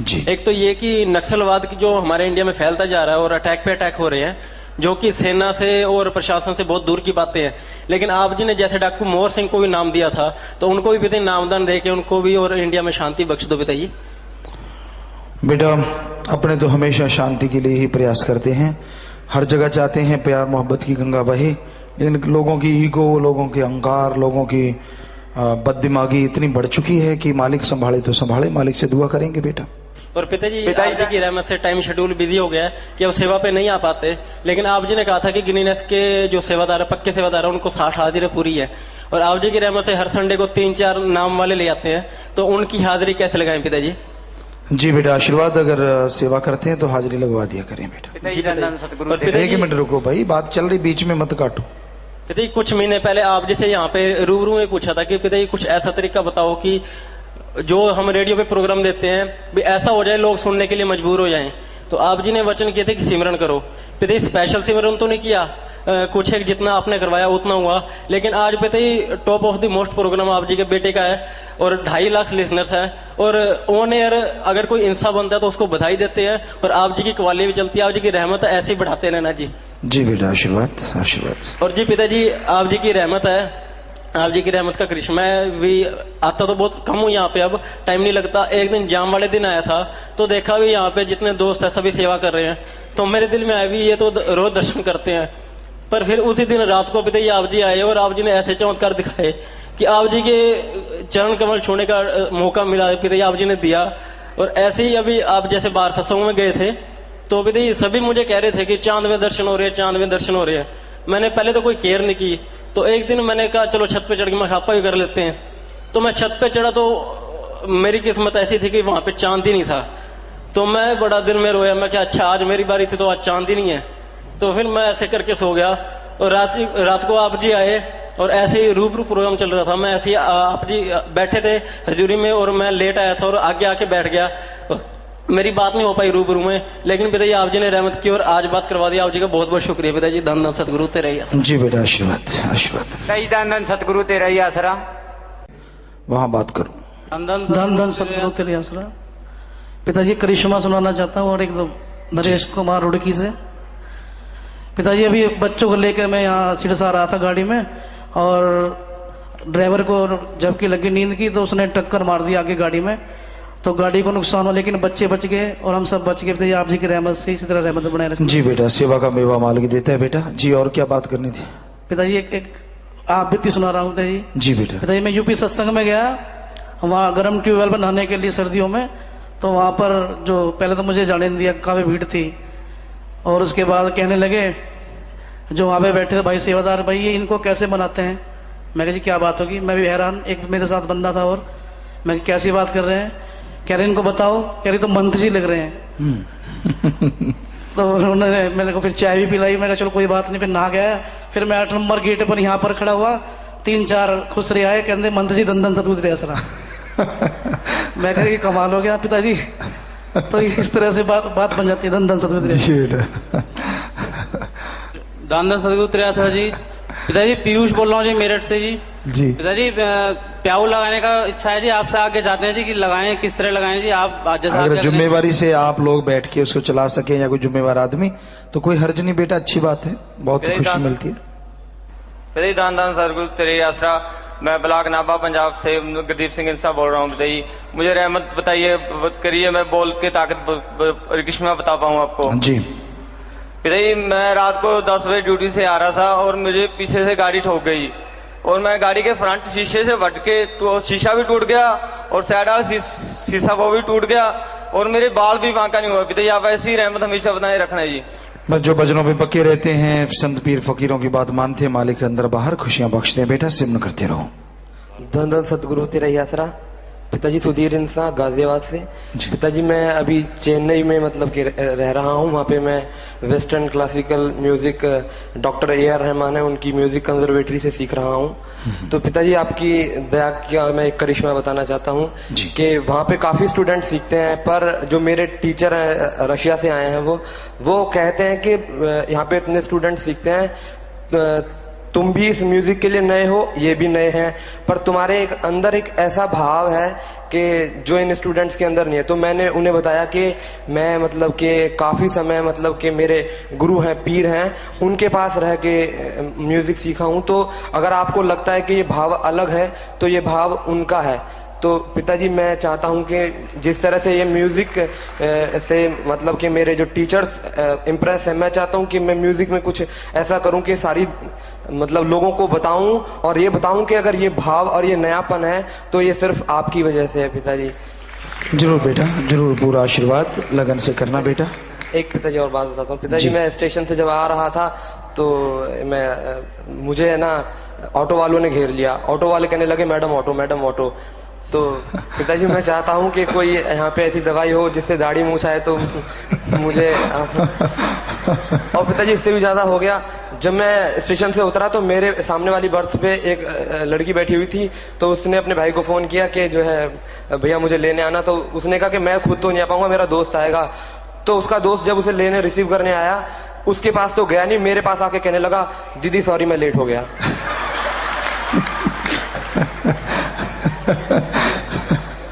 जी। एक तो ये कि नक्सलवाद की जो हमारे इंडिया में फैलता जा रहा है और अटैक पे अटैक हो रहे हैं, जो कि सेना से और प्रशासन से बहुत दूर की बातें हैं। लेकिन आप जी ने जैसे डॉक्टर मोहर सिंह को भी नाम दिया था, तो उनको भी पिता नामदान दे के उनको भी और इंडिया में शांति बख्श दो बताइए। बेटा अपने तो हमेशा शांति के लिए ही प्रयास करते हैं, हर जगह चाहते हैं प्यार मोहब्बत की गंगा बहे, लेकिन लोगों की ईगो, लोगों के अहंकार, लोगों की बददिमागी इतनी बढ़ चुकी है कि मालिक संभाले तो संभाले, मालिक से दुआ करेंगे बेटा। और पिताजी की रहमत से टाइम शेड्यूल बिजी हो गया है कि अब सेवा पे नहीं आ पाते, लेकिन आप जी ने कहा था कि गिनीनेस के जो सेवादार है, पक्के सेवादार है, उनको 60 हाजिरी पूरी है। और आप जी की रहमत से हर संडे को 3-4 नाम वाले ले आते हैं, तो उनकी हाजिरी कैसे लगाएं पिताजी? जी बेटा आशीर्वाद, अगर सेवा करते हैं तो हाजिरी लगवा दिया करें बेटा। एक मिनट रुको भाई, बात चल रही, बीच में मत काटो। पिताजी कुछ महीने पहले आप जैसे यहाँ पे रूबरू में पूछा था कि पिताजी कुछ ऐसा तरीका बताओ कि जो हम रेडियो पे प्रोग्राम देते हैं भी ऐसा हो जाए लोग सुनने के लिए मजबूर हो जाएं। तो आप जी ने वचन किए थे कि सिमरन करो। पिताजी स्पेशल सिमरन तो नहीं किया, कुछ एक जितना आपने करवाया उतना हुआ, लेकिन आज पिताजी top of the most program आप जी के बेटे का है और 2.5 लाख लिसनर्स हैं, और ऑन एयर अगर कोई इंसा बनता है तो उसको बधाई देते हैं, और आप जी की कवाली भी चलती है। आप जी की रहमत है, ऐसे ही बढ़ाते रहना जी। जी बेटा आशीर्वाद आशीर्वाद। और जी पिताजी आप जी की रहमत है, आप जी की रहमत का करिश्मा है। भी आता तो बहुत कम हूँ यहाँ पे, अब टाइम नहीं लगता। एक दिन जाम वाले दिन आया था तो देखा भी यहाँ पे जितने दोस्त है सभी सेवा कर रहे हैं, तो मेरे दिल में आया भी ये तो रोज दर्शन करते हैं। पर फिर उसी दिन रात को पिताजी आप जी आए और आप जी ने ऐसे चमत्कार दिखाए कि आप जी के चरण कमल छूने का मौका मिला, पिताजी आप जी ने दिया। और ऐसे ही अभी आप जैसे बाहर सत्संग में गए थे तो पिताजी सभी मुझे कह रहे थे कि चांद में दर्शन हो रहे हैं, चांद में दर्शन हो रहे हैं। मैंने पहले तो कोई केयर नहीं की, तो एक दिन मैंने कहा चलो छत पे चढ़ के मखापा ही कर लेते हैं। तो मैं छत पे चढ़ा तो मेरी किस्मत ऐसी थी कि वहां पे चांद ही नहीं था। तो मैं बड़ा दिल में रोया, मैं क्या अच्छा आज मेरी बारी थी तो आज चांद ही नहीं है। तो फिर मैं ऐसे करके सो गया और रात को आप जी आए और ऐसे ही रूबरू प्रोग्राम चल रहा था। मैं ऐसे ही आप जी बैठे थे हजूरी में और मैं लेट आया था और आगे आके बैठ गया, मेरी बात नहीं हो पाई रूबरू में, लेकिन पिताजी आप जी ने रहमत की और आज बात करवा दी। आप जी का बहुत बहुत शुक्रिया पिताजी। धन धन सतगुरु तेरा ही आसरा। जी बेटा आशीर्वाद आशीर्वाद। धन धन सतगुरु तेरा ही आसरा। वहां बात करो। धन धन सतगुरु तेरा आसरा। पिताजी करिश्मा सुनाना चाहता हूँ और एक दो नरेश कुमार रुड़की से। पिताजी अभी बच्चों को लेकर मैं यहाँ सिरसा रहा था गाड़ी में, और ड्राइवर को जबकि लगी नींद की तो उसने टक्कर मार दी आगे गाड़ी में, तो गाड़ी को नुकसान हो, लेकिन बच्चे बच गए और हम सब बच गए। पिताजी आप जी की रहमत से इसी तरह रहमत बनाए रखें। जी बेटा सेवा का मेवा मालिक देता है बेटा। जी और क्या बात करनी थी? पिताजी एक आप बीती सुना रहा हूँ पिताजी। जी बेटा। पिताजी मैं यूपी सत्संग में गया, वहाँ गर्म ट्यूबवेल पर नहाने के लिए सर्दियों में, तो वहां पर जो पहले तो मुझे जाने नहीं दिया, काफी भीड़ थी, और उसके बाद कहने लगे जो वहां पे बैठे थे भाई सेवादार, भाई ये इनको कैसे बनाते हैं? मैं कहा जी क्या बात होगी? मैं भी हैरान, एक मेरे साथ बंदा था और मैं कैसी बात कर रहे हैं? कह रहे इनको बताओ, कह रही तो मंत्र जी लग रहे हैं। तो उन्होंने मेरे को फिर चाय भी पिलाई। मैं कहा चलो कोई बात नहीं, फिर नहा गया। फिर मैं 8 नंबर गेट पर यहाँ पर खड़ा हुआ, 3-4 खुसरे आए, कहते मंत्र जी दंदन सतगुरु असरा। मैं कहा कमाल हो गया पिताजी। तो इस तरह से बात बन जाती है दंदन सतगुरु। दान सतगुरु त्रियासरा जी। पिताजी पीयूष बोल रहा हूँ जी, मेरठ से जी। जी पिताजी प्याऊ लगाने का इच्छा है जी, आपसे आगे चाहते हैं जी कि लगाएं, किस तरह लगाएं जी? आप अगर जिम्मेवारी से आप लोग बैठ के उसको चला सके या कोई जिम्मेवार आदमी, तो कोई हर्ज नहीं बेटा, अच्छी बात है, बहुत खुशी मिलती है। पिताजी दान दान सतगुरु तेरे आसरा। मैं ब्लॉक नाभा पंजाब से गुरदीप सिंह इंसा बोल रहा हूँ। बताइए मुझे रहमत बताइए, करिए, मैं बोल के ताकत करिश्मा बता पाऊँ आपको। जी पिताजी मैं रात को 10 बजे ड्यूटी से आ रहा था और मुझे पीछे से गाड़ी ठोक गई और मैं गाड़ी के फ्रंट शीशे से वट के शीशा भी टूट गया और साइड वाला शीशा वो भी टूट गया और मेरे बाल भी बांका नहीं हुआ। पिताजी आप ऐसी रहमत हमेशा बनाए रखना जी। बस जो भजनों पे पक्के रहते हैं, संत पीर फकीरों की बात मानते हैं, मालिक अंदर बाहर खुशियां बख्शते हैं। बेटा सिमरन करते रहो। धन धन सतगुरु तेरा ही आसरा। पिताजी सुधीर इंसा गाजियाबाद से। पिताजी मैं अभी चेन्नई में मतलब कि रह रहा हूँ। वहाँ पे मैं western classical music doctor A.R. Rahman है उनकी म्यूजिक कंजर्वेटरी से सीख रहा हूँ। तो पिताजी आपकी दया का मैं एक करिश्मा बताना चाहता हूँ कि वहाँ पे काफी स्टूडेंट सीखते हैं, पर जो मेरे टीचर हैं रशिया से आए हैं वो कहते हैं कि यहाँ पे इतने स्टूडेंट सीखते हैं तुम भी इस म्यूजिक के लिए नए हो, ये भी नए हैं, पर तुम्हारे एक अंदर एक ऐसा भाव है कि जो इन स्टूडेंट्स के अंदर नहीं है। तो मैंने उन्हें बताया कि मैं मतलब कि काफी समय मतलब कि मेरे गुरु हैं, पीर हैं, उनके पास रह के म्यूजिक सीखा हूं। तो अगर आपको लगता है कि ये भाव अलग है तो ये भाव उनका है। तो पिताजी मैं चाहता हूं कि जिस तरह से ये म्यूजिक से मतलब कि मेरे जो टीचर्स इम्प्रेस है, मैं चाहता हूं कि मैं म्यूजिक में कुछ ऐसा करूं कि सारी मतलब लोगों को बताऊं और ये बताऊं कि अगर ये भाव और ये नयापन है तो ये सिर्फ आपकी वजह से है पिताजी। जरूर बेटा, जरूर, पूरा आशीर्वाद लगन से करना बेटा। एक पिताजी और बात बताता हूँ पिताजी, मैं स्टेशन से जब आ रहा था तो मुझे है ना ऑटो वालों ने घेर लिया। ऑटो वाले कहने लगे मैडम ऑटो, मैडम ऑटो। तो पिताजी मैं चाहता हूँ कि कोई यहाँ पे ऐसी दवाई हो जिससे दाढ़ी मूछ आए तो मुझे और पिताजी इससे भी ज्यादा हो गया, जब मैं स्टेशन से उतरा तो मेरे सामने वाली बर्थ पे एक लड़की बैठी हुई थी। तो उसने अपने भाई को फोन किया कि जो है भैया मुझे लेने आना। तो उसने कहा कि मैं खुद तो नहीं आ पाऊंगा, मेरा दोस्त आएगा। तो उसका दोस्त जब उसे लेने रिसीव करने आया, उसके पास तो गया नहीं, मेरे पास आके कहने लगा दीदी सॉरी मैं लेट हो गया।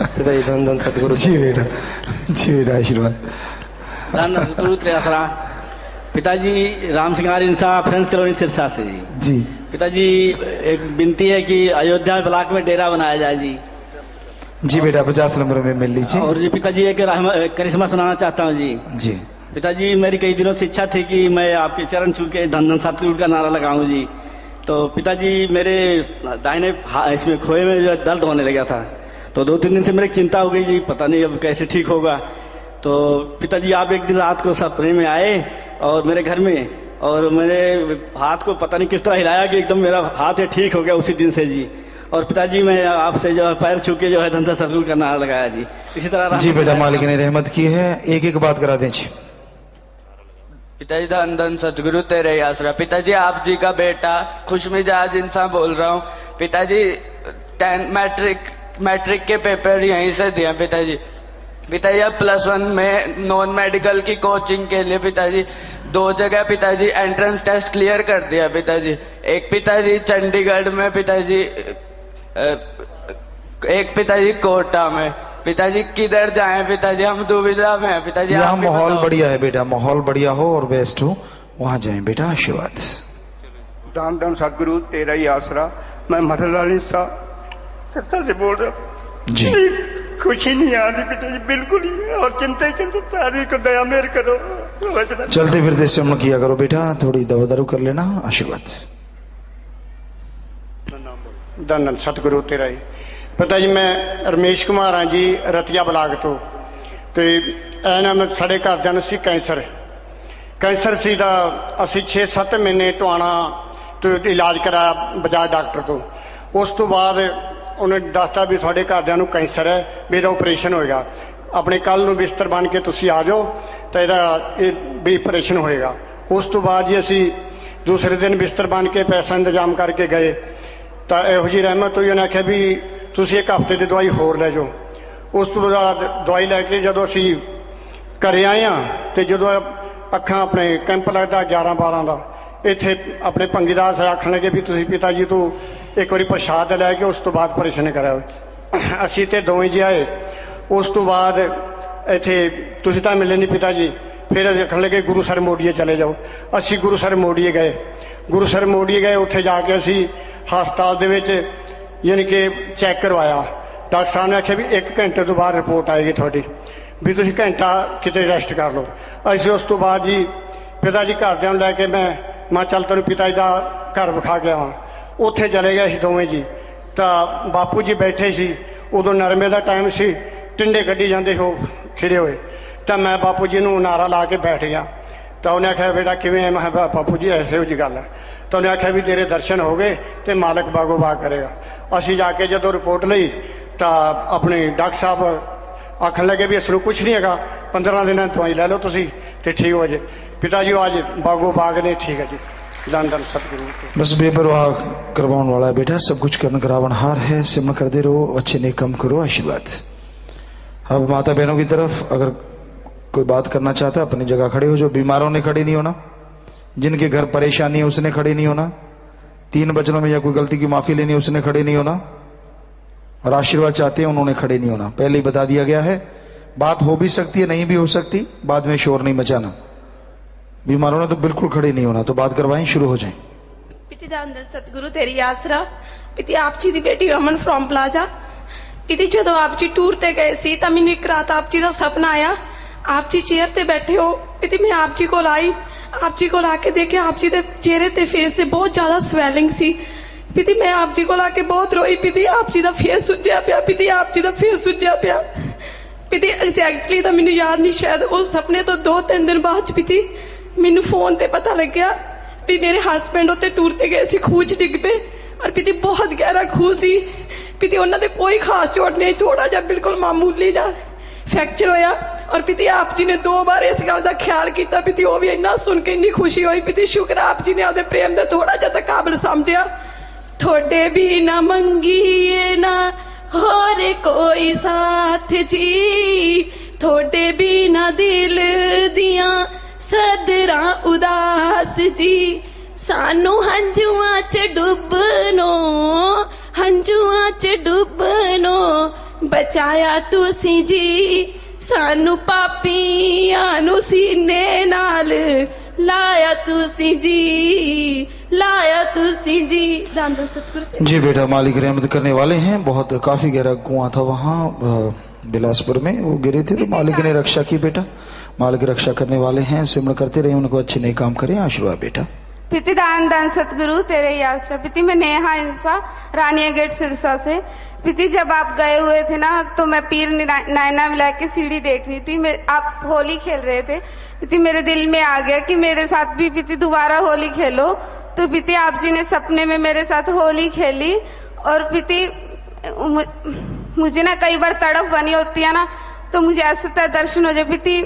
पिताजी धन धन सतगुरु। जी बेटा, जी बेटा, आशीर्वाद। धन सतगुरु त्रियासरा। पिताजी राम सिंगार इंसा फ्रेंड्स कॉलोनी सिरसा से जी। पिताजी एक विनती है कि अयोध्या ब्लॉक में डेरा बनाया जाए जी। जी बेटा, 50 नंबर में मिल लीजिए। और जी पिताजी एक करिश्मा सुनाना चाहता हूँ जी। जी पिताजी मेरी कई दिनों से इच्छा थी कि मैं आपके चरण छू के धन धन सतगुरु का नारा लगाऊं जी। तो पिताजी मेरे दाहिने इसमें खोए में जो दर्द होने लगा था, तो 2-3 दिन से मेरी चिंता हो गई जी, पता नहीं अब कैसे ठीक होगा। तो पिताजी आप एक दिन रात को सपने में आए और मेरे घर में, और मेरे हाथ को पता नहीं किस तरह हिलाया कि एकदम मेरा हाथ ठीक हो गया उसी दिन से जी। और पिताजी मैं आपसे जो है पैर छू के जो है धन धन सतगुरु का नारा लगाया जी। इसी तरह जी बेटा, मालिक ने रहमत की है। एक एक बात करा दें जी। पिताजी धन धन सतगुरु तेरे ही आसरा। पिताजी आप जी का बेटा खुश मिजाज इंसान बोल रहा हूँ। पिताजी मैट्रिक के पेपर यहीं से दिए पिताजी। पिताजी अब +1 में नॉन मेडिकल की कोचिंग के लिए पिताजी 2 जगह पिताजी एंट्रेंस टेस्ट क्लियर कर दिया पिताजी। एक पिताजी चंडीगढ़ में पिताजी, एक पिताजी कोटा में। पिताजी किधर जाएं पिताजी, हम दुविधा में हैं पिताजी। यहाँ माहौल बढ़िया है बेटा, माहौल बढ़िया हो और बेस्ट हो, वहां जाएं बेटा। आशीर्वाद। धन धन सतगुरु तेरा ही आसरा। मैं मथुरलाल सिरसा से बोल रहा हूँ जी। खुशी नहीं आ रही पिताजी, बिल्कुल ही, और चिंता ही चिंता, सारी को दया मेर करो। चलते फिरते श्रम किया करो बेटा, थोड़ी दवा दारू कर लेना। आशीर्वाद। धन धन सतगुरु तेरा ही। पिताजी मैं रमेश कुमार हाँ जी, रतिया ब्लाक तो साढ़े घरदियां नूं सी कैंसर सी दा असी 6-7 महीने टुआना तो इलाज कराया बजाज डॉक्टर तो। उस तो बाद उन्हें दसता भी थोड़े घरदियां नूं कैंसर है, भी इहदा ऑपरेशन होएगा, अपने कल नूं बिस्तर बन के तुसी आ जाओ तो इहदा भी ऑपरेशन होएगा। उस तो बाद जी असी दूसरे दिन बिस्तर बन के पैसा इंतजाम करके गए तो इहो जी रहमत हुई, उन्हें आख्या भी तुसी 1 हफ्ते की दवाई होर लै जाओ। उस तो बाद दवाई लैके जो असी घरे आए हाँ तो जो अखा अपने कैंप लगता 11-12 का, इत्थे अपने भंगीदास आखन लगे भी तुसी पिता जी तो एक बार प्रसाद लैके उस तो बाद ऑपरेशन कराओ। असी तो दोवें जी आए। उस तो बाद इत्थे तुसी तां मिले नहीं पिता जी, फिर असीं आखन लगे गुरुसर मोड़िए चले जाओ। असी गुरुसर मोड़िए गए, उत्थे जाके असी हस्पताल दे विच यानी कि चैक करवाया। डॉक्टर साहब ने आख्या भी 1 घंटे तो बाद रिपोर्ट आएगी थोड़ी, भी तुसीं घंटा किते रेस्ट कर लो। असीं उस तो बाद जी पिता जी घरदियां नूं लैके मैं चल तैनूं पिता जी का घर विखा के आवां। उत्थे चले गए असीं दोवें जी, तो बापू जी बैठे सी, उदों नरमे का टाइम सी, टिंडे कड्ढी जांदे हो खिड़े हुए, तो मैं बापू जी नूं नारा ला के बैठ गया। तो उन्हें आख्या बेटा किवें है? मैं बापू जी ऐसे हो जी गल है। तो उन्हें आख्या भी तेरे दर्शन हो गए तो मालक बागो बाग करेगा। असी जाके जो रिपोर्ट लई तो अपने डॉक्टर साहब आखन लगे भी इसनूं कुछ नहीं है, 15 दिन दवाई लै लो तुसी ते ठीक हो जाए। पिता जी आज बागो बाग ने ठीक है जी। धन धन सतगुरु। बस बेपरवाह करवाने वाला है बेटा, सब कुछ करन करावनहार है। सिमरण करते रहो, अच्छे नेक काम करो। आशीर्वाद। अब माता बहनों की तरफ अगर कोई बात करना चाहता है अपनी जगह खड़े हो। जो बीमारों ने खड़े नहीं होना, जिनके घर परेशानी है उसने खड़े नहीं होना, 3 वचनों में या कोई गलती की माफी लेनी, उसने खड़े नहीं होना, और आशीर्वाद चाहते हैं उन्होंने खड़े नहीं होना। पहले ही बता दिया गया है, बात हो भी सकती है, नहीं भी हो सकती, बाद में शोर नहीं मचाना। बीमारों ने तो बिल्कुल खड़े नहीं होना। तो बात करवाएं, शुरू हो जाए। पिति दान सतगुरु तेरी आसरा। पिति आप जी दी बेटी रमन फ्रॉम प्लाजा। पिति जो आप जी टूर ते गए सी तो मैंने एक रात आप जी का सपना आया, आप जी चेयर ते बैठे हो। पिति मैं आप जी को आई, आप जी को लाके देखिया आप जी दे चेहरे ते फेस ते बहुत ज्यादा स्वेलिंग सी। पिति मैं आप जी को लाके बहुत रोई। पिति आप जी का फेस सुजया पिया, पिति आप जी का फेस सुजया पिया। पिति एग्जैक्टली तो मैंने याद नहीं, शायद उस सपने तो 2-3 दिन बाद पिति मैनू फोन ते पता लग गया भी मेरे हसबैंड उत्ते टूर ते गए सी, खूह च डिग पे, और पिति बहुत गहरा खूह सी। पिति उन्होंने कोई खास चोट नहीं, थोड़ा जा बिल्कुल मामूली जा फ्रैक्चर होया। और पिति आप जी ने 2 बार इस गल का ख्याल किया। पिति वो भी इन्ना सुन के इन्नी खुशी हुई। पिति शुक्र आप जी ने आपके प्रेम का थोड़ा जा तो काबिल समझिया। थोड़े भी ना मंगीए ना होर कोई साथ जी, थोड़े भी ना दिल दिया सदरा उदास जी, सानू हंजुआ च डुबनो, हंजुआ च डुबनो बचाया तुसी जी, सानू पापियां नू सीने नाल लाया तुसी जी, लाया तुसी जी। दान सतगुरु जी बेटा, मालिक रहमत करने वाले हैं। बहुत काफी गहरा कुआं था वहां बिलासपुर में, वो गिरे थे तो मालिक ने रक्षा की। बेटा मालिक रक्षा करने वाले हैं, सिमरण करते रहे, उनको अच्छे नए काम करें। आशीर्वाद बेटा। पिति दान सतगुरु तेरे ही आसरा। पिति मैं नेहा इंसा, रानिया गेट सिरसा से। पिति जब आप गए हुए थे ना तो मैं पीर नायना मिला के सीढ़ी देख रही थी, आप होली खेल रहे थे। पिति मेरे दिल में आ गया कि मेरे साथ भी पिति दोबारा होली खेलो। तो पिति आप जी ने सपने में मेरे साथ होली खेली। और पिति मुझे ना कई बार तड़प बनी होती है ना, तो मुझे ऐसा दर्शन हो जाए। पिति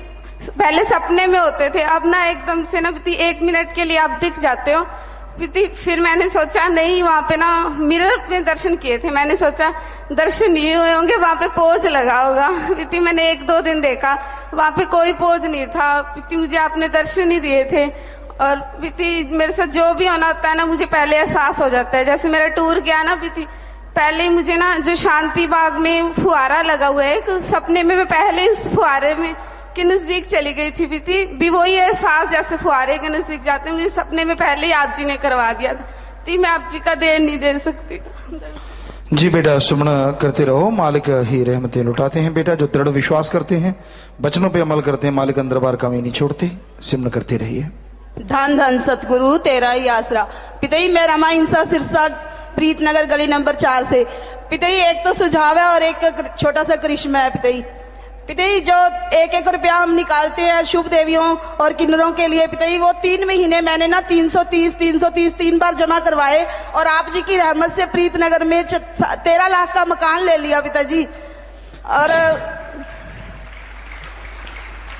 पहले सपने में होते थे, अब ना एकदम से ना पिति 1 मिनट के लिए आप दिख जाते हो। पिति फिर मैंने सोचा नहीं, वहां पे ना मिरर में दर्शन किए थे, मैंने सोचा दर्शन नहीं हुए होंगे, वहां पे पोज लगा होगा। पिति मैंने 1-2 दिन देखा, वहां पे कोई पोज नहीं था। पिति मुझे आपने दर्शन ही दिए थे। और पिति मेरे साथ जो भी होना होता है ना, मुझे पहले एहसास हो जाता है। जैसे मेरा टूर गया ना पिति, पहले ही मुझे ना जो शांति बाग में फुहारा लगा हुआ है, एक सपने में मैं पहले ही उस फुहारे में के नजदीक चली गई थी। पिति भी वही एहसास जैसे फुहारे के नजदीक जाते हैं, मुझे सपने में पहले ही आप जी ने करवा दिया था। तो मैं आप जी का देर नहीं दे सकती। जी बेटा, सुमरण करते रहो, मालिक ही रहमतें लुटाते हैं। बेटा जो दृढ़ विश्वास करते हैं, वचनों पे अमल करते हैं, मालिक अंदर बार कमी नहीं छोड़ते। सिमरण करते रहिए। धन धन सतगुरु तेरा ही आसरा। पिताई मैं रमा इंसा सिरसा प्रीतनगर गली नंबर 4 से। पिताई एक तो सुझाव है और एक छोटा सा करिश्मा है। पिताई जो 1-1 रुपया हम निकालते हैं शुभ देवियों और किन्नरों के लिए, पिताई वो 3 महीने मैंने ना 330 3 बार जमा करवाए, और आप जी की रहमत से प्रीतनगर में 13 लाख का मकान ले लिया पिताजी। और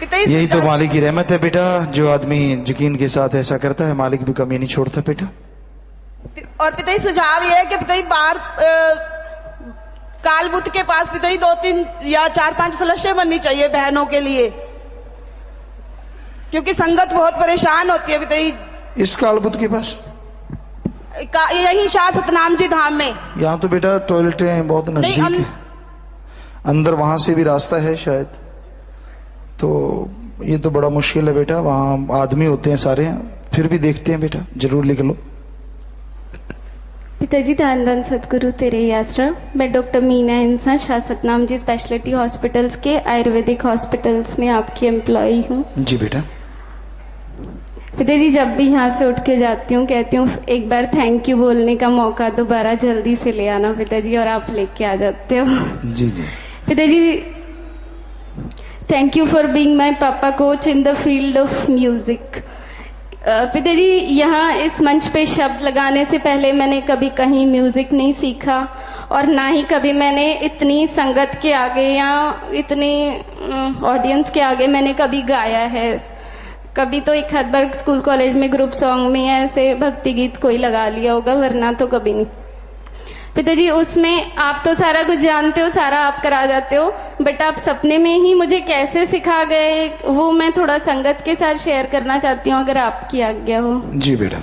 यही तो मालिक की रहमत है बेटा, जो आदमी यकीन के साथ ऐसा करता है, मालिक भी कमी नहीं छोड़ता बेटा। और पिताई सुझाव ये है कि पिताई बाहर काल बुद्ध के पास पिताई 2-3 या 4-5 फ्लशें बननी चाहिए बहनों के लिए, क्योंकि संगत बहुत परेशान होती है पिताई। इस काल बुद्ध के पास यही शाह सतनाम जी धाम में। यहाँ तो बेटा टॉयलेटें बहुत नजदीक है, अंदर वहां से भी रास्ता है शायद, तो ये तो बड़ा मुश्किल है बेटा। वहां आदमी होते हैं सारे, फिर भी देखते हैं बेटा, जरूर लिख लो। पिताजी धन धन सतगुरु तेरे ही आसरा। मैं डॉक्टर मीना इंसा, शाह सतनाम जी स्पेशलिटी हॉस्पिटल्स के आयुर्वेदिक हॉस्पिटल्स में आपकी एम्प्लॉई हूँ। जी बेटा। पिताजी जब भी यहाँ से उठ के जाती हूँ कहती हूँ एक बार थैंक यू बोलने का मौका दोबारा जल्दी से ले आना पिताजी, और आप लेके आ जाते हो। जी जी पिताजी, thank you for being my papa coach in the field of music. पिताजी यहाँ इस मंच पे शब्द लगाने से पहले मैंने कभी कहीं म्यूजिक नहीं सीखा, और ना ही कभी मैंने इतनी संगत के आगे या इतनी ऑडियंस के आगे मैंने कभी गाया है। कभी तो एक हदबर्ग स्कूल कॉलेज में ग्रुप सॉन्ग में ऐसे भक्ति गीत कोई लगा लिया होगा, वरना तो कभी नहीं। पिताजी उसमें आप तो सारा कुछ जानते हो, सारा आप करा जाते हो, बट आप सपने में ही मुझे कैसे सिखा गए वो मैं थोड़ा संगत के साथ शेयर करना चाहती हूँ, अगर आपकी आज्ञा हो। जी बेटा।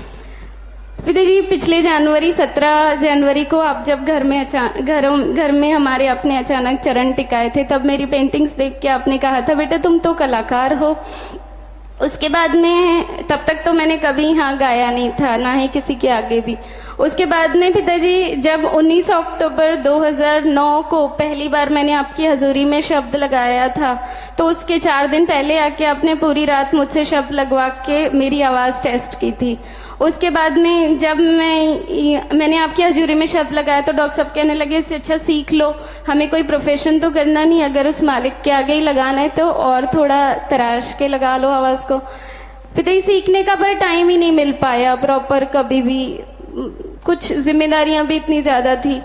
पिता जी पिछले जनवरी 17 जनवरी को आप जब घर में हमारे अपने अचानक चरण टिकाए थे, तब मेरी पेंटिंग्स देख के आपने कहा था बेटा तुम तो कलाकार हो। उसके बाद में तब तक तो मैंने कभी यहाँ गाया नहीं था, ना ही किसी के आगे भी। उसके बाद में पिताजी जब 19 अक्टूबर 2009 को पहली बार मैंने आपकी हजूरी में शब्द लगाया था, तो उसके 4 दिन पहले आके आपने पूरी रात मुझसे शब्द लगवा के मेरी आवाज़ टेस्ट की थी। उसके बाद में जब मैंने आपकी हजूरी में शब्द लगाया तो डॉक्टर साहब कहने लगे इससे अच्छा सीख लो, हमें कोई प्रोफेशन तो करना नहीं, अगर उस मालिक के आगे ही लगाना है तो और थोड़ा तराश के लगा लो आवाज़ को। पिताजी सीखने का पर टाइम ही नहीं मिल पाया प्रॉपर, कभी भी कुछ जिम्मेदारियां भी इतनी ज़्यादा थी।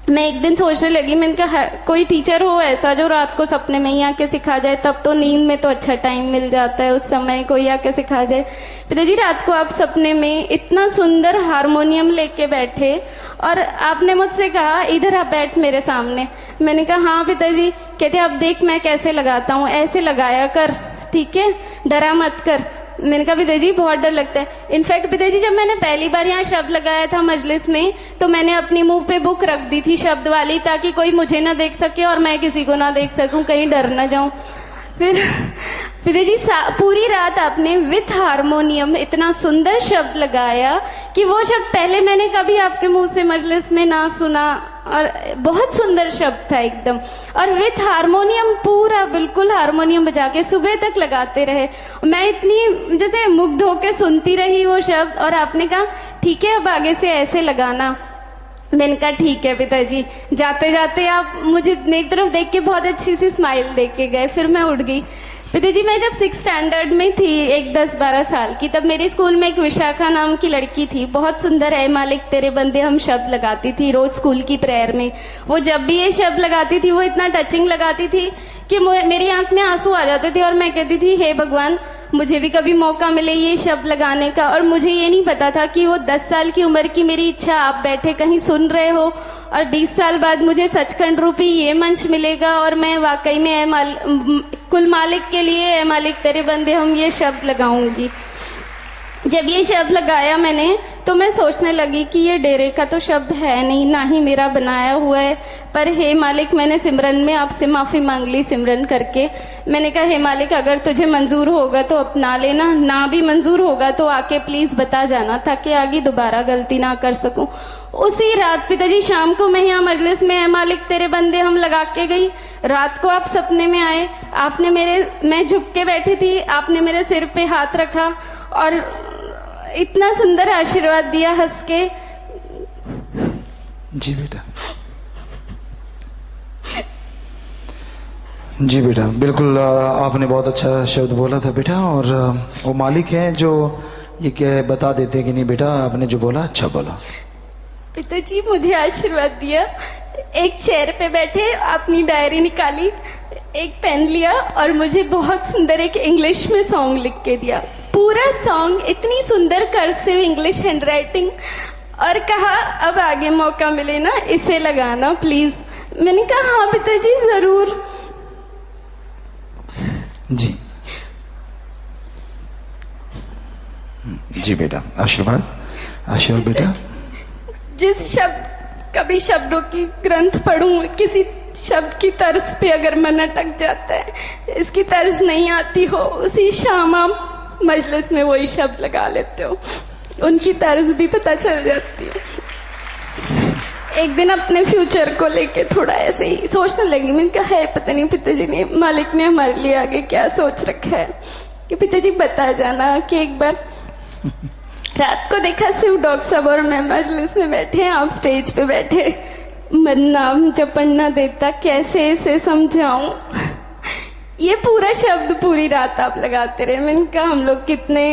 मैं एक दिन सोचने लगी, मैंने कहा कोई टीचर हो ऐसा जो रात को सपने में ही आके सिखा जाए, तब तो नींद में तो अच्छा टाइम मिल जाता है, उस समय कोई आके सिखा जाए। पिताजी रात को आप सपने में इतना सुंदर हारमोनियम लेके बैठे और आपने मुझसे कहा इधर आप बैठ मेरे सामने। मैंने कहा हाँ पिताजी। कहते अब देख मैं कैसे लगाता हूँ, ऐसे लगाया कर, ठीक है, डरा मत कर। मैंने कहा पिताजी बहुत डर लगता है। इनफैक्ट पिताजी जब मैंने पहली बार यहाँ शब्द लगाया था मजलिस में, तो मैंने अपनी मुंह पे बुक रख दी थी शब्द वाली, ताकि कोई मुझे ना देख सके और मैं किसी को ना देख सकूं, कहीं डर ना जाऊं। फिर पिताजी पूरी रात आपने विथ हारमोनियम इतना सुंदर शब्द लगाया कि वो शब्द पहले मैंने कभी आपके मुंह से मजलिस में ना सुना, और बहुत सुंदर शब्द था एकदम। और विथ हारमोनियम पूरा बिल्कुल हारमोनियम बजा के सुबह तक लगाते रहे। मैं इतनी जैसे मुग्ध होके सुनती रही वो शब्द, और आपने कहा ठीक है अब आगे से ऐसे लगाना। मैंने कहा ठीक है पिताजी। जाते जाते आप मुझे मेरी तरफ देख के बहुत अच्छी सी स्माइल देख के गए, फिर मैं उठ गई। पिताजी मैं जब 6th स्टैंडर्ड में थी, एक 10-12 साल की, तब मेरे स्कूल में एक विशाखा नाम की लड़की थी, बहुत सुंदर है मालिक तेरे बंदे हम शब्द लगाती थी रोज स्कूल की प्रेयर में। वो जब भी ये शब्द लगाती थी वो इतना टचिंग लगाती थी कि मेरी आंख में आंसू आ जाते थे, और मैं कहती थी हे भगवान मुझे भी कभी मौका मिले ये शब्द लगाने का। और मुझे ये नहीं पता था कि वो 10 साल की उम्र की मेरी इच्छा आप बैठे कहीं सुन रहे हो, और 20 साल बाद मुझे सचखंड रूपी ये मंच मिलेगा, और मैं वाकई में कुल मालिक के लिए ए मालिक तेरे बंदे हम ये शब्द लगाऊंगी। जब ये शब्द लगाया मैंने, तो मैं सोचने लगी कि ये डेरे का तो शब्द है नहीं, ना ही मेरा बनाया हुआ है, पर हे मालिक मैंने सिमरन में आपसे माफी मांग ली सिमरन करके। मैंने कहा हे मालिक अगर तुझे मंजूर होगा तो अपना लेना, ना भी मंजूर होगा तो आके प्लीज बता जाना, ताकि आगे दोबारा गलती ना कर सकूं। उसी रात पिताजी शाम को मैं यहाँ मजलिस में ए मालिक तेरे बंदे हम लगा के गई। रात को आप सपने में आए, आपने मैं झुक के बैठी थी, आपने मेरे सिर पे हाथ रखा और इतना सुंदर आशीर्वाद दिया हंस के। जी बेटा, जी बेटा, बिल्कुल आपने बहुत अच्छा शब्द बोला था बेटा, और वो मालिक हैं जो ये क्या बता देते हैं कि नहीं बेटा आपने जो बोला अच्छा बोला। पिताजी मुझे आशीर्वाद दिया, एक चेयर पे बैठे अपनी डायरी निकाली, एक पेन लिया और मुझे बहुत सुंदर एक इंग्लिश में सॉन्ग लिख के दिया। पूरा सॉन्ग इतनी सुंदर कर्सिव इंग्लिश हैंडराइटिंग, और कहा अब आगे मौका मिले ना इसे लगाना प्लीज। मैंने कहा हाँ पिताजी जरूर। जी जी बेटा, आशीर्वाद आशीर्वाद बेटा। जिस शब्द कभी शब्दों की ग्रंथ पढ़ूं, किसी शब्द की तर्ज पे अगर मन अटक जाता है, इसकी तर्ज नहीं आती हो, उसी शाम आप मजलिस में वही शब्द लगा लेते हो, उनकी तर्ज भी पता चल जाती है। एक दिन अपने फ्यूचर को लेके थोड़ा ऐसे ही सोचने लगी। मैंने कहा है पता नहीं पिताजी ने मालिक ने हमारे लिए आगे क्या सोच रखा है, कि पिताजी बता जाना कि एक बार रात को देखा शिव डॉक्टर साहब और मैं मजलिस में बैठे हैं, आप स्टेज पे बैठे, मन नाम जपन ना देता कैसे इसे समझाऊं। ये पूरा शब्द पूरी रात आप लगाते रहे। मैंने कहा हम लोग कितने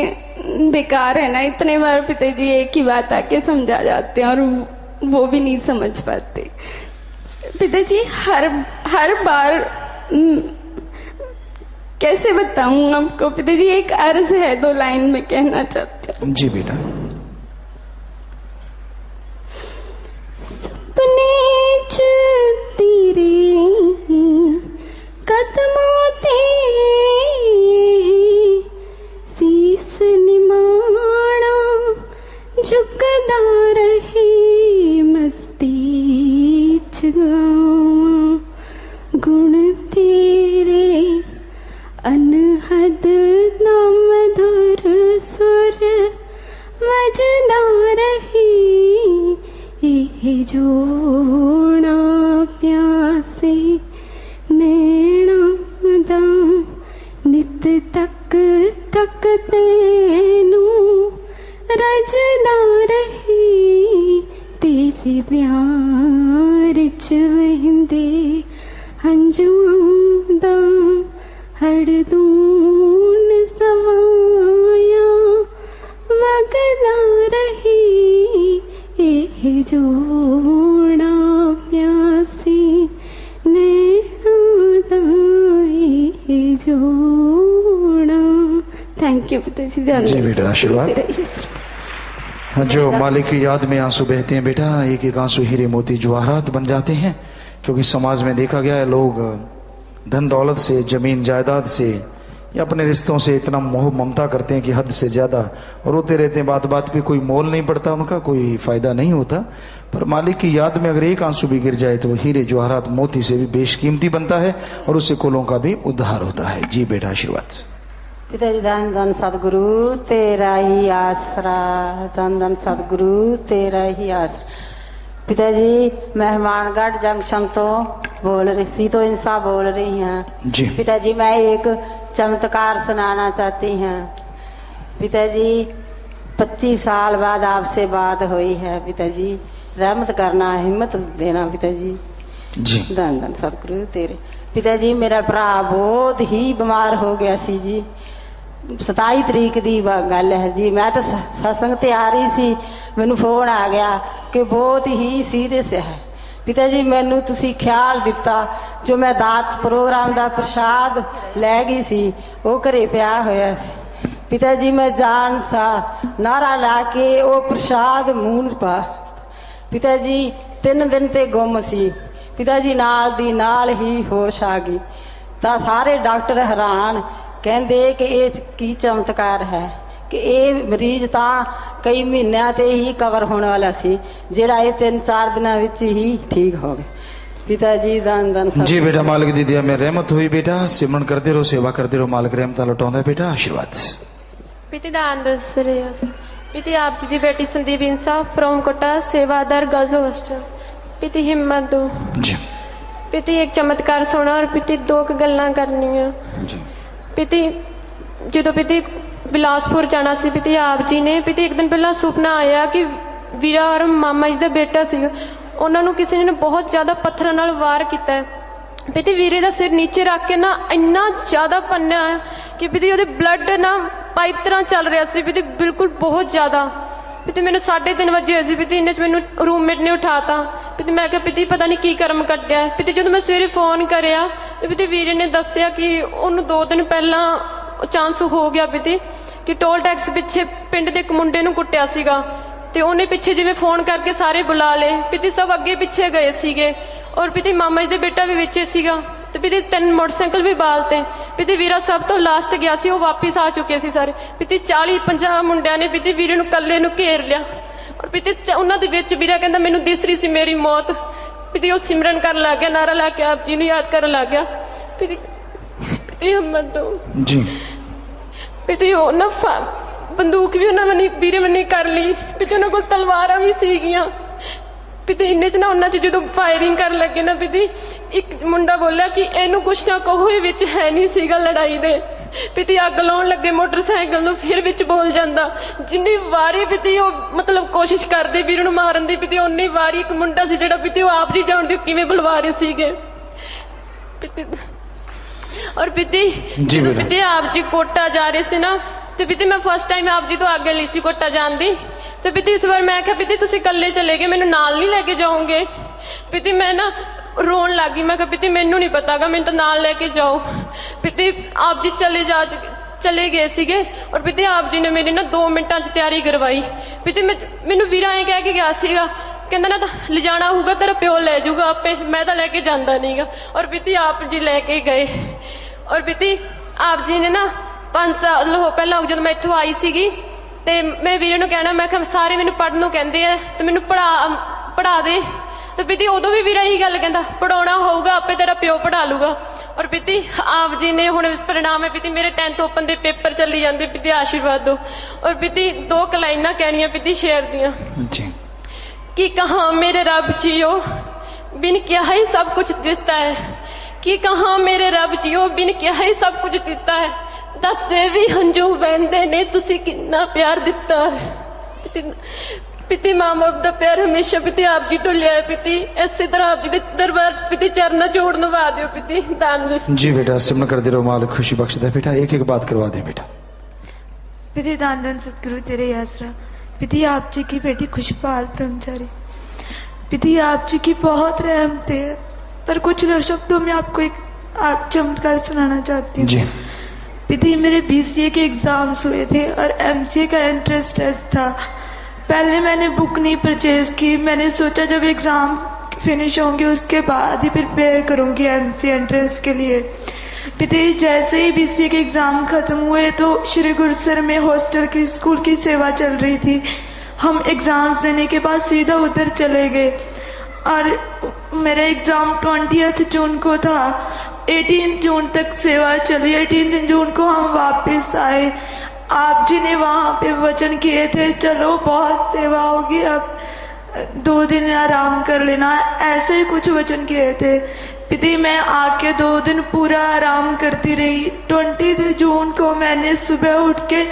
बेकार है ना, इतने बार पिताजी एक ही बात आके समझा जाते हैं और वो भी नहीं समझ पाते। पिताजी हर बार कैसे बताऊं आपको पिताजी, एक अर्ज है 2 लाइन में कहना चाहती हूँ। जी बेटा। सपने चलती रे कदमों ते शीस निमाणा झुक जोड़ा प्यासे नैना दा नित तक तक तैनू रजदा रही तेरे प्यार च वहिंदे हंजुआं दा हड़दून सवाया वगदा रही एह जोड़ा प्यासी नैना दा एह जोड़ा। थैंक यू पिताजी। जी बेटा आशीर्वाद। जो मालिक की याद में आंसू बहते हैं बेटा, एक एक आंसू हीरे मोती जवाहरात बन जाते हैं। क्योंकि समाज में देखा गया है लोग धन दौलत से, जमीन जायदाद से या अपने रिश्तों से इतना मोह ममता करते हैं कि हद से ज्यादा, और रोते रहते हैं, बात बात पे कोई मोल नहीं पड़ता उनका, कोई फायदा नहीं होता। पर मालिक की याद में अगर एक आंसू भी गिर जाए तो हीरे जवाहरात मोती से भी बेशकीमती बनता है और उससे कुलों का भी उद्धार होता है। जी बेटा आशीर्वाद। पिताजी धन धन सदगुरु तेरा ही आसरा, धन धन सदगुरु तेरा ही आसरा। पिताजी मेहमानगढ़ जंक्शन तो बोल रही सी, तो इंसा बोल रही हैं जी। पिताजी मैं एक चमत्कार सुनाना चाहती हूँ। पिताजी 25 साल बाद आपसे बात हुई है। पिताजी रहमत करना, हिम्मत देना पिताजी। जी धन धन सतगुरु तेरे। पिताजी मेरा भरा बहुत ही बीमार हो गया सी जी। 27 तरीक की गल है जी। मैं तो सत्संग ते आ रही सी, मैनू फोन आ गया कि बहुत ही सीरियस है। पिता जी मैनू तुसी ख्याल दिता, जो मैं दात प्रोग्राम का प्रसाद लै गई सी वो घरे पिया होया सी। पिता जी मैं जान सा नारा ला के वो प्रसाद मूंह पा। पिता जी 3 दिन ते गुम सी। पिता जी नाल दी नाल ही होश आ गई। तां सारे डॉक्टर हैरान, कहंदे कि ये की चमत्कार है कि ये मरीज तां कई महीनों ते ही कवर होने वाला सी, जेड़ा ये 3-4 दिनों विच ही ठीक हो गए। पिताजी धन धन जी बेटा मालिक दी दया में रहमत हुई बेटा। सिमरन करते रहो, सेवा करते रहो, मालिक रहमत लौटाउंदा बेटा। आशीर्वाद। पिता दान दूसरे पिता आप जी दी बेटी संदीप इंसा फ्रॉम कोटा सेवादार गर्ल्स हॉस्टल। पिता हिम्मत दो जी। पिता एक चमत्कार सुना और पिता 2 गल्लां करनियां जी। पिता जो पिता बिलासपुर जाना सी, पिता आप जी ने पिता एक दिन पहला सुपना आया कि वीरा और मामा जी का बेटा सी, उन्होंने किसी ने बहुत ज्यादा पत्थर नाल वार किया है। पिता वीरे का सिर नीचे रख के ना इन्ना ज्यादा पन्ना है कि पिता ਉਹਦੇ ब्लड ना पाइप तरह चल रहा सी। पिता बिल्कुल बहुत ज्यादा। पिता मैंने 3:30 बजे हुए सी। पिता इन्ने च मैनू रूममेट ने उठाता। पिता मैं क्या पिता पता नहीं की कर्म कट्टिया। पिता जो मैं सवेरे फोन कराया तो पिता वीरे ने दसिया कि उन्होंने 2 दिन पहला चांस हो गया पिता कि टोल टैक्स पिछे पिंड के एक मुंडे नूं कुट्टिया सीगा ते उन्हें पिछे जिवें फोन करके सारे बुला ले। पिता सब अगे पिछे गए सीगे और पिता मामा जी दे बेटा भी विचे सीगा ते पिता 3 मोटरसाइकिल भी बालते। पिता वीरा सब तो लास्ट गया सी, वो वापिस आ चुके सी सारे। पिता 40-50 मुंडिया ने पिता वीरे नूं कल्ले नूं घेर लिया और पिता उन्हां दे विच वीरा कहंदा मैनूं दिस रही सी मेरी मौत। पिता वो सिमरन करन लग गया, नारा ला के आप जी नूं याद करन लग गया। पिता हिम्मत दो जी। पिता वो ना बंदूक भी उन्होंने वीरे मनी कर ली। पिता उन्होंने कोल तलवारां भी सीगियां। पिता इन्ने च ना उन्होंने जो फायरिंग कर लगे ना पिता एक मुंडा बोलिया कि इनू कुछ ना कहो विच है नहीं सीगा लड़ाई दे। पिता अग लाउण लगे मोटरसाइकिल नूं फिर विच बोल जांदा। जिन्नी वारी पिता मतलब कोशिश करदे वीर नूं मारन दी, पिता उन्नी वारी एक मुंडा सी जिहड़ा पिता आप जी जाणदे किवें बुलवा रहे सीगे। और पिता जो पिता आप जी कोटा जा रहे थे ना तो पिता मैं फर्स्ट टाइम आप जी तो आगे ली सी कोटा जान दी। तो पिता इस बार मैं क्या पिता तुसी कल्ले चले गए, मैनू नाल नहीं लेके जाओगे। पिता मैं ना रोन लग गई। मैं कहा पिता मैनू नहीं पता गा, मैनू तो नाल लेके जाओ। पिता आप जी चले गए सीगे और पिता आप जी ने मेरी ना 2 मिनटां च तैयारी करवाई। पिता मैनू वीरा ऐ कह के गया सीगा, कहंदा ना ले जाना होगा तेरा प्यो ले जाऊगा आपे, मैं तो लेके जांदा नहीं गा। और पिता आप जी लेके गए और पिता आप जी ने ना 5 साल पहला जब मैं इत्थों आई सीगी ते मैं वीरे नूं कहना मैं सारे मैनू पढ़न नूं कहंदे आ ते मैनू पढ़ा दे। तो पिता उदों भी वीरा यही गल कहंदा पढ़ाउणा होऊगा आपे तेरा प्यो पढ़ा लूगा। और पिता आप जी ने हुण परिणाम है पिता मेरे 10th ओपन दे पेपर चली जांदे, पिता आशीर्वाद दो। और पिता 2 लाइनां कहनियां पिता शेर दियां कि कहाँ मेरे रब जियो बिन क्या ही सब कुछ देता है, कि कहाँ मेरे रब जियो बिन क्या ही सब कुछ ਦਿੱਤਾ है। दस देवी हंजू बहनदे ने तुसी कितना प्यार ਦਿੱਤਾ है। पिती मां बाप का प्यार हमेशा पिती आप जी तो लिया है पिती, इसी तरह आप जी के दरबार पिती चरना जोड़ नवा दो पिती दान दुष्ट। जी बेटा सिमरन करते रहो, मालिक खुशी बख्शता है। बेटा एक एक बात करवा दें बेटा। पिती दान दान सतगुरु तेरे आसरा। पिती आप जी की बेटी खुशपाल ब्रह्मचारी। पिती आप जी की बहुत रहमत है, पर कुछ शब्दों में आपको एक चमत्कार सुनाना चाहती हूँ। पिती मेरे BCA के एग्जाम्स हुए थे और MCA का एंट्रेंस टेस्ट था। पहले मैंने बुक नहीं परचेज की, मैंने सोचा जब एग्जाम फिनिश होंगे उसके बाद ही प्रिपेयर करूंगी MCA एंट्रेंस के लिए। पिता जैसे ही BCA के एग्जाम खत्म हुए तो श्री गुरुसर में हॉस्टल की स्कूल की सेवा चल रही थी। हम एग्जाम्स देने के बाद सीधा उधर चले गए और मेरा एग्जाम 20 जून को था। 18 जून तक सेवा चली। 18 जून को हम वापस आए। आप जी ने वहां पे वचन किए थे चलो बहुत सेवा होगी, अब 2 दिन आराम कर लेना, ऐसे ही कुछ वचन किए थे। पिता मैं आके 2 दिन पूरा आराम करती रही। 20 जून को मैंने सुबह उठ के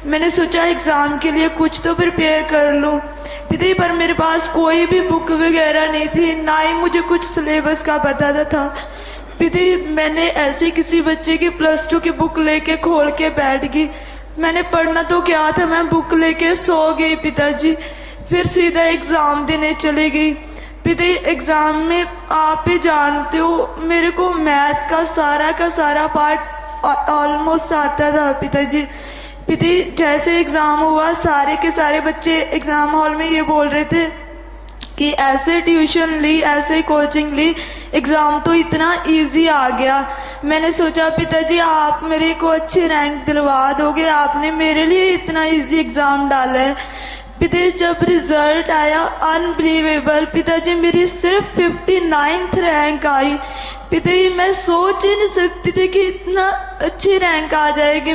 मैंने सोचा एग्जाम के लिए कुछ तो प्रिपेयर कर लूं पिता, पर मेरे पास कोई भी बुक वगैरह नहीं थी, ना ही मुझे कुछ सिलेबस का पता था। पिता मैंने ऐसे किसी बच्चे की +2 की बुक लेके खोल के बैठ गई। मैंने पढ़ना तो क्या था, मैं बुक लेके सो गई पिताजी। फिर सीधा एग्जाम देने चली गई। पिता एग्जाम में आप ही जानते हो मेरे को मैथ का सारा पार्ट ऑलमोस्ट आता था पिताजी। पिता जैसे एग्जाम हुआ सारे के सारे बच्चे एग्जाम हॉल में ये बोल रहे थे कि ऐसे ट्यूशन ली, ऐसे कोचिंग ली, एग्जाम तो इतना इजी आ गया। मैंने सोचा पिताजी आप मेरे को अच्छी रैंक दिलवा दोगे, आपने मेरे लिए इतना इजी एग्जाम डाला है। पिता जब रिजल्ट आया अनबिलीवेबल, पिताजी मेरी सिर्फ 59th रैंक आई। पिताजी मैं सोच ही नहीं सकती थी कि इतना अच्छी रैंक आ जाएगी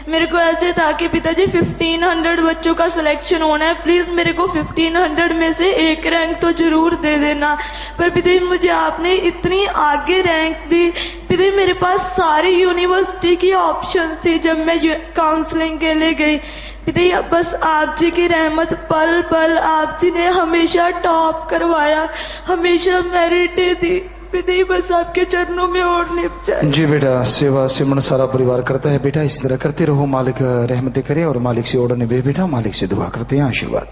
मेरे को ऐसे था कि पिताजी 1500 बच्चों का सिलेक्शन होना है, प्लीज मेरे को 1500 में से एक रैंक तो जरूर दे देना। पर पिताजी मुझे आपने इतनी आगे रैंक दी। पिताजी मेरे पास सारी यूनिवर्सिटी की ऑप्शंस थी जब मैं काउंसलिंग के लिए गई। पिताजी बस आप जी की रहमत पल पल आप जी ने हमेशा टॉप करवाया, हमेशा मेरिट दी। पिताजी बस आपके चरणों में और लिप जाए। जी बेटा सेवा सिमरन सारा परिवार करता है बेटा, इसी तरह करते रहो, मालिक रहमतें करे और मालिक से ओढ़ निभे बेटा, मालिक से दुआ करते हैं आशीर्वाद।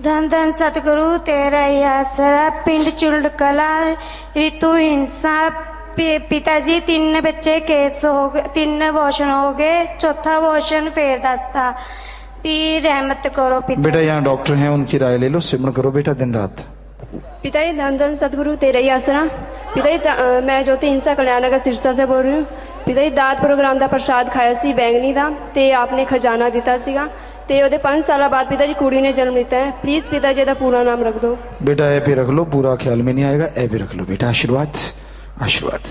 धन धन सतगुरु तेरा ही आसरा। पिंड चुल्ड कला ऋतु हिंसा। पिताजी 3 बच्चे केस हो गए, 3 अबॉर्शन हो गए, चौथा अबॉर्शन फिर दसता। रहमत करो पिता। बेटा यहाँ डॉक्टर हैं, उनकी राय ले लो, सिमरन करो बेटा दिन रात। पिताजी धन धन सतगुरु तेरा ही आसरा। पिताजी मैं ज्योति हिंसा कल्याणनगर सिरसा से बोल रही हूँ। पिताजी दात प्रोग्राम का प्रसाद खाया सी बैंगनी का, ते आपने खजाना दिता सीगा, ते ओदे 5 साल बाद पिताजी कुड़ी ने जन्म लिता है। प्लीज पिताजी का पूरा नाम रख दो। बेटा ए पे रख लो, पूरा ख्याल में नहीं आएगा, ए पे रख लो बेटा। आशीर्वाद आशीर्वाद।